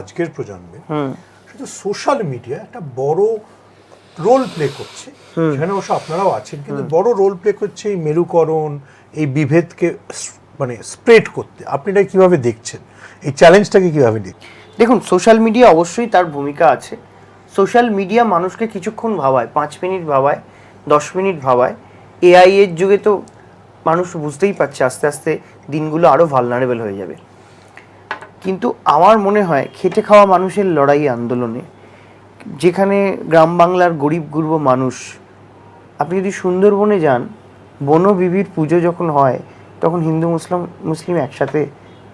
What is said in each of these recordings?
আজকের প্রজন্মে শুধু সোশ্যাল মিডিয়া একটা বড় রোল প্লে করছে, সেখানে অবশ্য আপনারাও আছেন, কিন্তু বড় রোল প্লে করছে এই মেরুকরণ, এই বিভেদকে মানে স্প্রেড করতে। আপনি এটা কিভাবে দেখছেন, এই চ্যালেঞ্জটাকে কিভাবে দেখছেন? দেখুন, সোশ্যাল মিডিয়া অবশ্যই তার ভূমিকা আছে। সোশ্যাল মিডিয়া মানুষকে কিছুক্ষণ ভাবায়, 5 মিনিট ভাবায়, 10 মিনিট ভাবায়। এআই এর যুগে তো মানুষ বুঝতেই পারছে আস্তে আস্তে দিনগুলো আরও ভালনারেবল হয়ে যাবে। কিন্তু আমার মনে হয় খেটে খাওয়া মানুষের লড়াই আন্দোলনে, যেখানে গ্রাম বাংলার গরিব গুরব মানুষ, আপনি যদি সুন্দরবনে যান, বনবিবির পুজো যখন হয় তখন হিন্দু মুসলিম একসাথে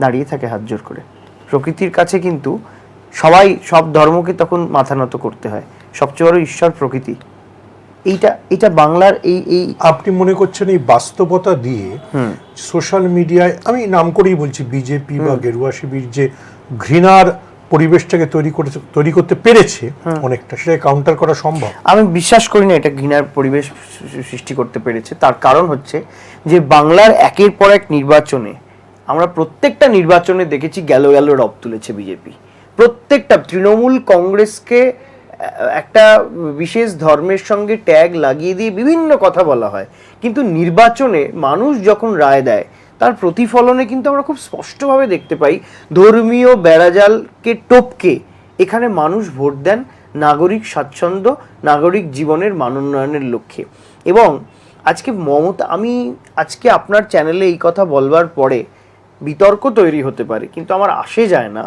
দাঁড়িয়ে থাকে হাত জোড় করে। প্রকৃতির কাছে কিন্তু সবাই, সব ধর্মকে তখন মাথা নত করতে হয়। সবচেয়ে বড় ঈশ্বর প্রকৃতি। এইটা বাংলার এই আপনি মনে করছেন এই বাস্তবতা দিয়ে সোশ্যাল মিডিয়ায়, আমি নাম করেই বলছি, বিজেপি বা গেরুয়া শিবির যে ঘৃণার পরিবেশটাকে তৈরি করতে পেরেছে অনেকটা, সেটাকে কাউন্টার করা সম্ভব? আমি বিশ্বাস করি না এটা ঘৃণার পরিবেশ সৃষ্টি করতে পেরেছে। তার কারণ হচ্ছে যে বাংলার একের পর এক নির্বাচনে, আমরা প্রত্যেকটা নির্বাচনে দেখেছি গেল রব তুলেছে বিজেপি। প্রত্যেকটা, তৃণমূল কংগ্রেসকে একটা বিশেষ ধর্মের সঙ্গে ট্যাগ লাগিয়ে দিয়ে বিভিন্ন কথা বলা হয়, কিন্তু নির্বাচনে মানুষ যখন রায় দেয় তার প্রতিফলনে কিন্তু আমরা খুব স্পষ্টভাবে দেখতে পাই ধর্মীয় বেড়াজালকে টপকে এখানে মানুষ ভোট দেন নাগরিক স্বাচ্ছন্দ্য, নাগরিক জীবনের মানোন্নয়নের লক্ষ্যে। এবং আজকে মমতা, আমি আজকে আপনার চ্যানেলে এই কথা বলবার পরে বিতর্ক তৈরি হতে পারে, কিন্তু আমার আসে যায় না